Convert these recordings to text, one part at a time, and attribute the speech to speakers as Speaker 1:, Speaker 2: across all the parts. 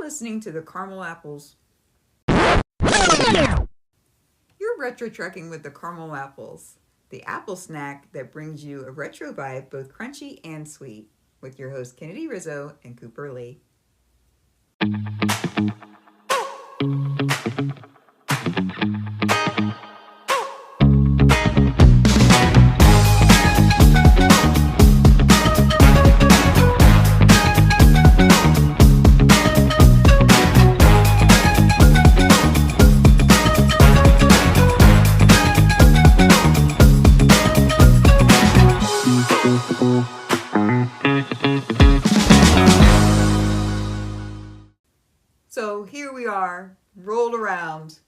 Speaker 1: listening to the Caramel Apples. You're retro trekking with the Caramel Apples, the apple snack that brings you a retro vibe, both crunchy and sweet, with your hosts Kennedy Rizzo and Cooper Lee. So here we are, rolled around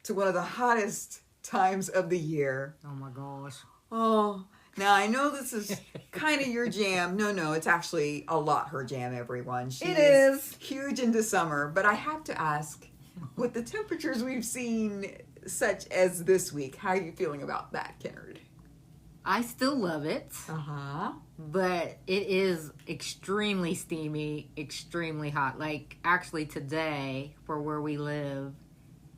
Speaker 1: to one of the hottest times of the year.
Speaker 2: Oh my gosh.
Speaker 1: Oh, now I know this is kind of your jam. No, it's actually a lot her jam, everyone. She is huge into summer, but I have to ask, with the temperatures we've seen, such as this week, how are you feeling about that, Kennard?
Speaker 2: I still love it.
Speaker 1: Uh-huh.
Speaker 2: But it is extremely steamy, extremely hot. Like, actually today, for where we live,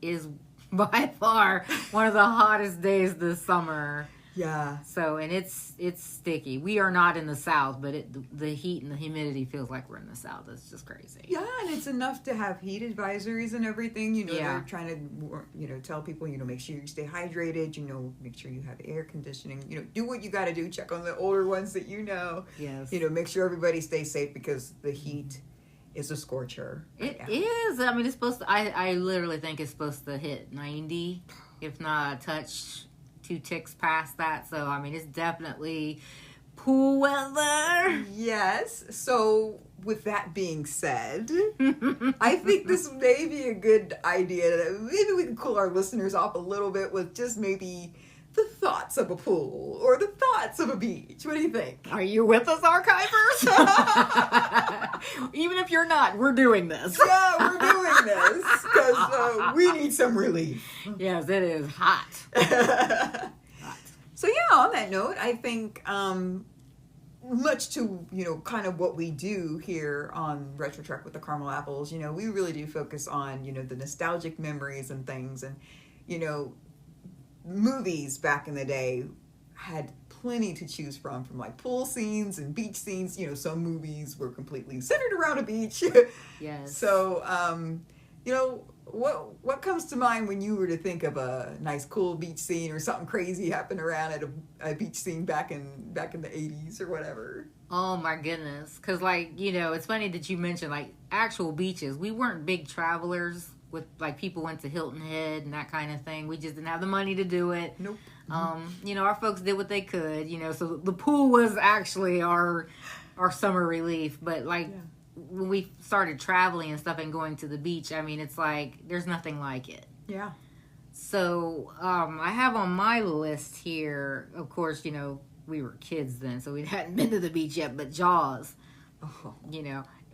Speaker 2: is by far one of the hottest days this summer.
Speaker 1: Yeah.
Speaker 2: So, and it's sticky. We are not in the South, but the heat and the humidity feels like we're in the South. It's just crazy.
Speaker 1: Yeah, and it's enough to have heat advisories and everything. You know,
Speaker 2: Yeah.
Speaker 1: They're trying to, tell people, make sure you stay hydrated, make sure you have air conditioning, do what you got to do. Check on the older ones that you know.
Speaker 2: Yes.
Speaker 1: Make sure everybody stays safe because the heat is a scorcher.
Speaker 2: It is. I mean, it's supposed to, I literally think it's supposed to hit 90, if not a touch, 2 ticks past that. So, I mean, it's definitely pool weather.
Speaker 1: Yes. So, with that being said, I think this may be a good idea. Maybe we can cool our listeners off a little bit with just maybe the thoughts of a pool or the thoughts of a beach. What do you think?
Speaker 2: Are you with us, archivers? Even if you're not, we're doing this.
Speaker 1: Yeah, we're doing this because we need some relief.
Speaker 2: Yes, it is hot.
Speaker 1: So yeah, on that note, I think much to kind of what we do here on Retro Trek with the Caramel Apples, we really do focus on the nostalgic memories and things, and movies back in the day had plenty to choose from like pool scenes and beach scenes. Some movies were completely centered around a beach.
Speaker 2: Yes.
Speaker 1: So what comes to mind when you were to think of a nice cool beach scene or something crazy happened around at a beach scene back in the 80s or whatever?
Speaker 2: Oh my goodness. Because it's funny that you mentioned like actual beaches. We weren't big travelers with people went to Hilton Head and that kind of thing. We just didn't have the money to do it.
Speaker 1: Nope.
Speaker 2: Our folks did what they could, so the pool was actually our summer relief. But when we started traveling and stuff and going to the beach, I mean, it's like there's nothing like it.
Speaker 1: Yeah.
Speaker 2: So I have on my list here, of course, we were kids then, so we hadn't been to the beach yet, but Jaws.
Speaker 1: Oh.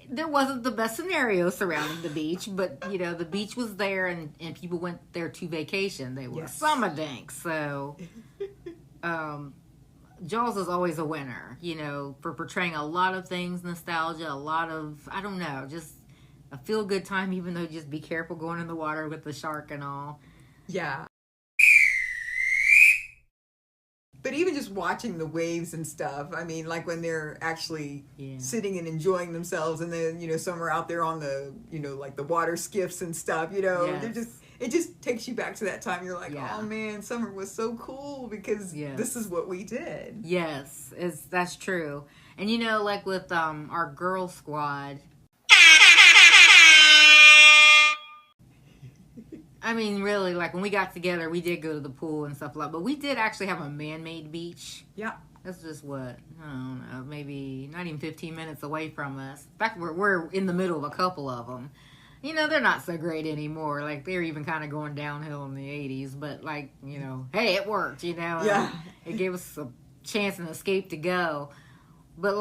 Speaker 2: There wasn't the best scenario surrounding the beach, but, the beach was there and people went there to vacation. They were summer dinks. So Jaws is always a winner, for portraying a lot of things, nostalgia, a lot of, I don't know, just a feel-good time, even though just be careful going in the water with the shark and all.
Speaker 1: Yeah. But even just watching the waves and stuff, I mean, like when they're actually sitting and enjoying themselves, and then, some are out there on the, like the water skiffs and stuff, they're it just takes you back to that time. You're like, oh man, summer was so cool because this is what we did.
Speaker 2: Yes, that's true. And like with our girl squad, I mean, really, like when we got together, we did go to the pool and stuff like that. But we did actually have a man-made beach.
Speaker 1: Yeah.
Speaker 2: That's just what, I don't know, maybe not even 15 minutes away from us. In fact, we're in the middle of a couple of them. They're not so great anymore. Like, they're even kind of going downhill in the 80s. But, hey, it worked,
Speaker 1: Yeah.
Speaker 2: It gave us a chance and escape to go. But,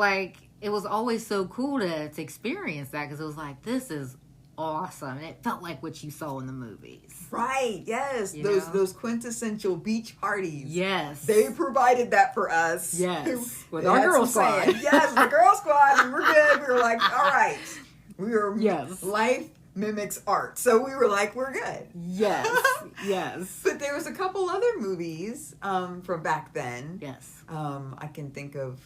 Speaker 2: it was always so cool to experience that because it was like, this is awesome. And it felt like what you saw in the movies.
Speaker 1: Right, yes. Those quintessential beach parties.
Speaker 2: Yes.
Speaker 1: They provided that for us.
Speaker 2: Yes. With our girl squad.
Speaker 1: Yes, the girl squad. And we're good. We were like, all right. We were life mimics art. So we were like, we're good.
Speaker 2: Yes. Yes.
Speaker 1: But there was a couple other movies from back then.
Speaker 2: Yes.
Speaker 1: I can think of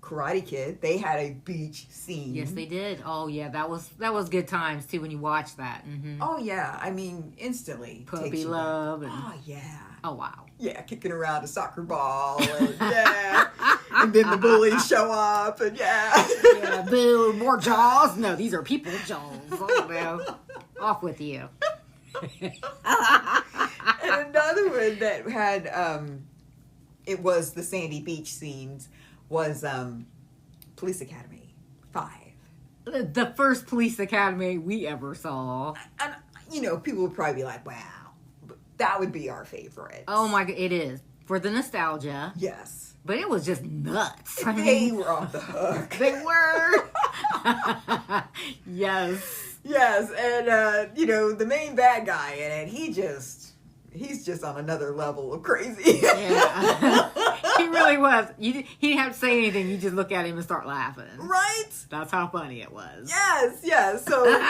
Speaker 1: Karate Kid. They had a beach scene.
Speaker 2: Yes, they did. Oh yeah, that was good times too when you watch that. Mm-hmm.
Speaker 1: Oh yeah, I mean instantly.
Speaker 2: Puppy love. And,
Speaker 1: oh yeah.
Speaker 2: Oh wow.
Speaker 1: Yeah, kicking around a soccer ball and yeah, and then the bullies show up and yeah.
Speaker 2: Yeah, boo, more jaws. No, these are people jaws. Oh no, off with you.
Speaker 1: And another one that had it was the sandy beach scenes was Police Academy 5.
Speaker 2: The first Police Academy we ever saw.
Speaker 1: And you know, people would probably be like, "Wow, that would be our favorite."
Speaker 2: Oh my god, it is for the nostalgia.
Speaker 1: Yes,
Speaker 2: but it was just nuts.
Speaker 1: They were off the hook.
Speaker 2: They were. Yes.
Speaker 1: Yes, and you know, the main bad guy in it, he's just on another level of crazy.
Speaker 2: Yeah. He really was. He didn't have to say anything. You just look at him and start laughing.
Speaker 1: Right?
Speaker 2: That's how funny it was.
Speaker 1: Yes. So,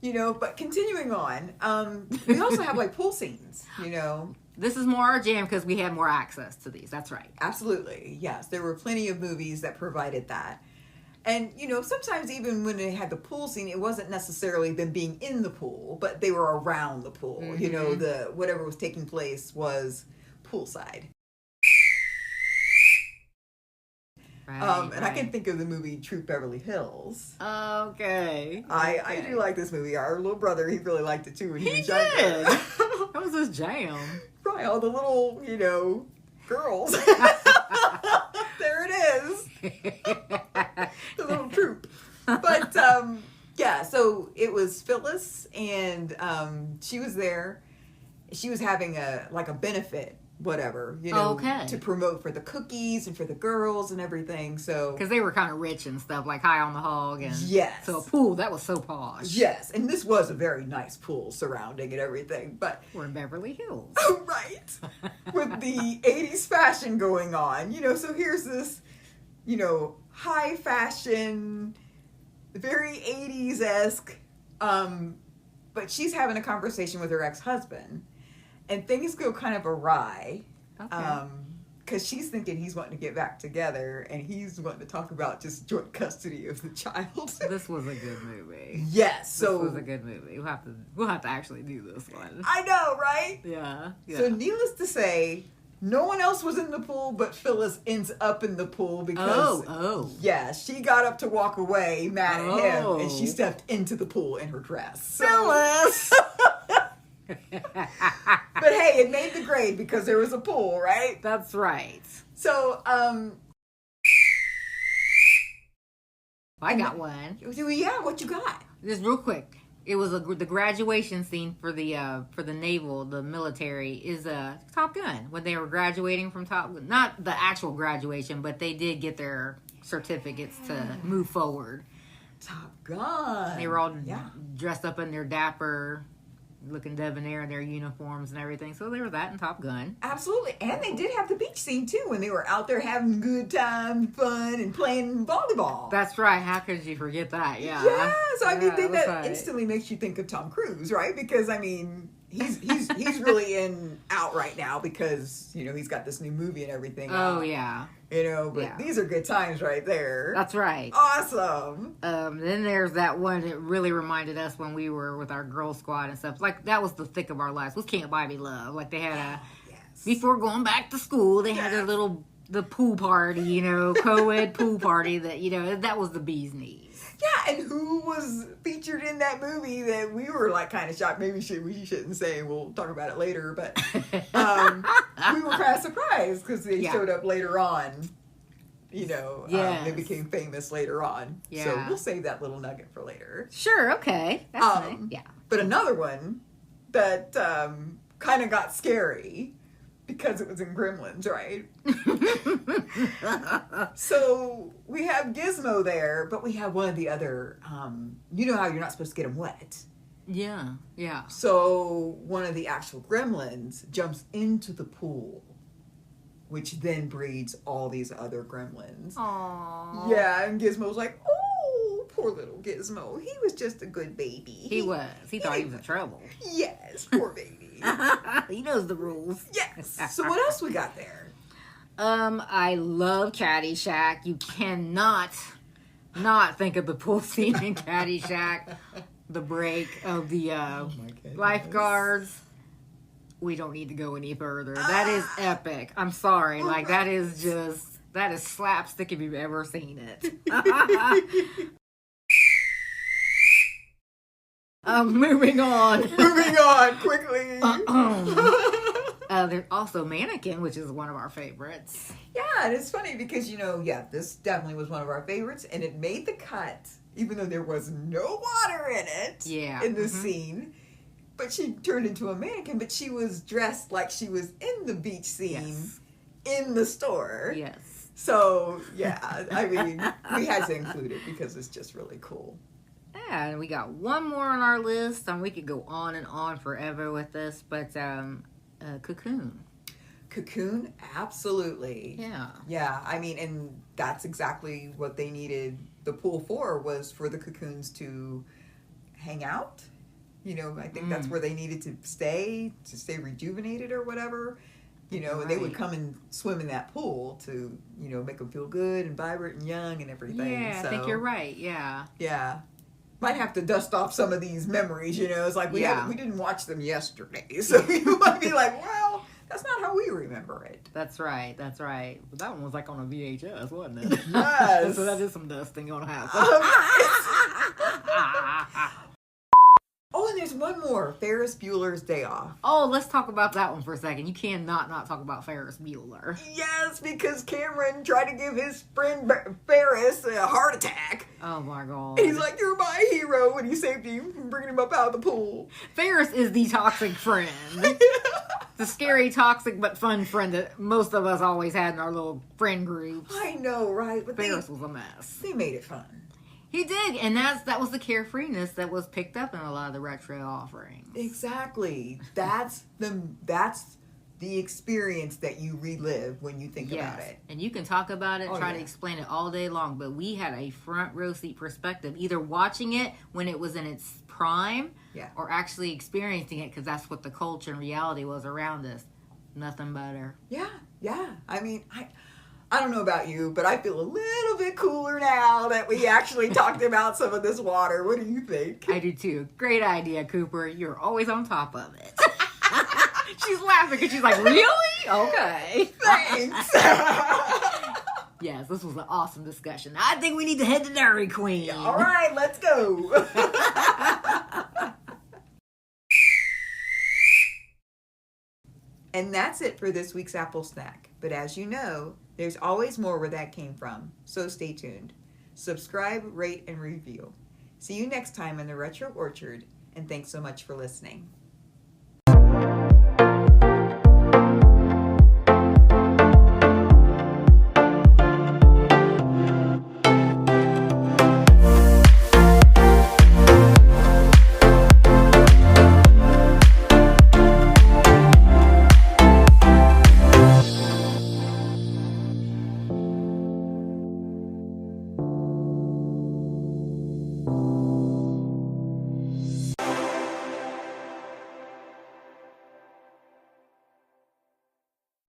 Speaker 1: you know, but continuing on, we also have like pool scenes, you know.
Speaker 2: This is more our jam because we had more access to these. That's right.
Speaker 1: Absolutely. Yes. There were plenty of movies that provided that. And, you know, sometimes even when they had the pool scene, it wasn't necessarily them being in the pool, but they were around the pool. Mm-hmm. You know, whatever was taking place was poolside.
Speaker 2: Right,
Speaker 1: and I can think of the movie Troop Beverly Hills.
Speaker 2: Okay.
Speaker 1: I do like this movie. Our little brother, he really liked it too when he was younger.
Speaker 2: Did. That was his jam.
Speaker 1: Right, all the little, you know, girls. There it is. The little troop. But, yeah, so it was Phyllis, and she was there. She was having a benefit, whatever, you know, to promote for the cookies and for the girls and everything. So
Speaker 2: because they were kind of rich and stuff, like high on the hog, and
Speaker 1: yes,
Speaker 2: so a pool that was so posh.
Speaker 1: Yes, and this was a very nice pool surrounding and everything. But
Speaker 2: we're in Beverly Hills,
Speaker 1: right? With the '80s fashion going on, you know. So here's this, you know, high fashion, very '80s-esque. But she's having a conversation with her ex-husband. And things go kind of awry, because she's thinking he's wanting to get back together, and he's wanting to talk about just joint custody of the child.
Speaker 2: This was a good movie.
Speaker 1: Yes,
Speaker 2: this was a good movie. We'll have to actually do this one.
Speaker 1: I know, right?
Speaker 2: Yeah.
Speaker 1: So needless to say, no one else was in the pool, but Phyllis ends up in the pool because yeah, she got up to walk away mad at him, and she stepped into the pool in her dress. So,
Speaker 2: Phyllis.
Speaker 1: But hey, it made the grade because there was a pool, right?
Speaker 2: That's right.
Speaker 1: So,
Speaker 2: I got one.
Speaker 1: Yeah, what you got?
Speaker 2: Just real quick. It was the graduation scene for the naval, the military, is Top Gun. When they were graduating from Top Gun. Not the actual graduation, but they did get their certificates to move forward.
Speaker 1: Top Gun.
Speaker 2: They were all dressed up in their dapper looking debonair in their uniforms and everything. So there was that in Top Gun.
Speaker 1: Absolutely. And they did have the beach scene too when they were out there having good time, fun, and playing volleyball.
Speaker 2: That's right. How could you forget that? Yeah.
Speaker 1: Yeah. So I mean, that instantly makes you think of Tom Cruise, right? Because I mean, he's really out right now because, you know, he's got this new movie and everything.
Speaker 2: Oh yeah.
Speaker 1: You know, but these are good times right there.
Speaker 2: That's right.
Speaker 1: Awesome.
Speaker 2: Then there's that one that really reminded us when we were with our girl squad and stuff. Like, that was the thick of our lives. Was Can't Buy Me Love. Like, they had before going back to school, they had the pool party, you know, co-ed pool party that, you know, that was the bee's knees.
Speaker 1: Yeah, and who was featured in that movie that we were like kind of shocked? Maybe we shouldn't say. We'll talk about it later, but we were kind of surprised because they showed up later on. You know, they became famous later on. Yeah. So we'll save that little nugget for later.
Speaker 2: Sure. Okay. That's nice. Yeah.
Speaker 1: But another one that kind of got scary. Because it was in Gremlins, right? So we have Gizmo there, but we have one of the other, you know how you're not supposed to get them wet.
Speaker 2: Yeah, yeah.
Speaker 1: So one of the actual Gremlins jumps into the pool, which then breeds all these other Gremlins.
Speaker 2: Aww.
Speaker 1: Yeah, and Gizmo's like, oh, poor little Gizmo. He was just a good baby.
Speaker 2: He was. He thought he was in trouble.
Speaker 1: Yes, poor baby.
Speaker 2: He knows the rules.
Speaker 1: Yes. So what else we got there?
Speaker 2: I love Caddyshack. You cannot not think of the pool scene in Caddyshack. The break of the lifeguards. We don't need to go any further. That is epic. I'm sorry. Like, that is slapstick if you've ever seen it. Moving on.
Speaker 1: Moving on quickly.
Speaker 2: There's also Mannequin, which is one of our favorites.
Speaker 1: Yeah, and it's funny because, this definitely was one of our favorites, and it made the cut, even though there was no water in it.
Speaker 2: Yeah.
Speaker 1: In the scene. But she turned into a mannequin, but she was dressed like she was in the beach scene in the store.
Speaker 2: Yes.
Speaker 1: So, yeah, I mean, we had to include it because it's just really cool.
Speaker 2: Yeah, and we got one more on our list, and we could go on and on forever with this, but Cocoon.
Speaker 1: Cocoon, absolutely.
Speaker 2: Yeah.
Speaker 1: Yeah, I mean, and that's exactly what they needed the pool for, was for the cocoons to hang out. I think that's where they needed to stay rejuvenated or whatever. And they would come and swim in that pool to, make them feel good and vibrant and young and everything.
Speaker 2: Yeah,
Speaker 1: so,
Speaker 2: I think you're right, yeah.
Speaker 1: Yeah. Might have to dust off some of these memories, It's like we didn't watch them yesterday. So you might be like, well, that's not how we remember it.
Speaker 2: That's right. But that one was like on a VHS, wasn't it?
Speaker 1: Yes.
Speaker 2: So that is some dusting gonna happen.
Speaker 1: Oh, and there's one more. Ferris Bueller's Day Off.
Speaker 2: Oh, let's talk about that one for a second. You cannot not talk about Ferris Bueller.
Speaker 1: Yes, because Cameron tried to give his friend Ferris a heart attack.
Speaker 2: Oh, my God.
Speaker 1: And he's like, you're my hero, when he saved him from bringing him up out of the pool.
Speaker 2: Ferris is the toxic friend. The scary, toxic, but fun friend that most of us always had in our little friend groups.
Speaker 1: I know, right? But
Speaker 2: Ferris was a mess.
Speaker 1: They made it fun.
Speaker 2: He did, and that was the carefreeness that was picked up in a lot of the retro offerings.
Speaker 1: Exactly. That's the experience that you relive when you think about it.
Speaker 2: And you can talk about it, try to explain it all day long, but we had a front row seat perspective, either watching it when it was in its prime, or actually experiencing it, because that's what the culture and reality was around us. Nothing better.
Speaker 1: Yeah. I mean, I don't know about you, but I feel a little bit cooler now that we actually talked about some of this water. What do you think?
Speaker 2: I do too. Great idea, Cooper. You're always on top of it. She's laughing because she's like, really? Okay.
Speaker 1: Thanks.
Speaker 2: Yes, this was an awesome discussion. I think we need to head to Dairy Queen.
Speaker 1: All right, let's go. And that's it for this week's Apple Snack. But as you know, there's always more where that came from, so stay tuned. Subscribe, rate, and review. See you next time in the Retro Orchard, and thanks so much for listening.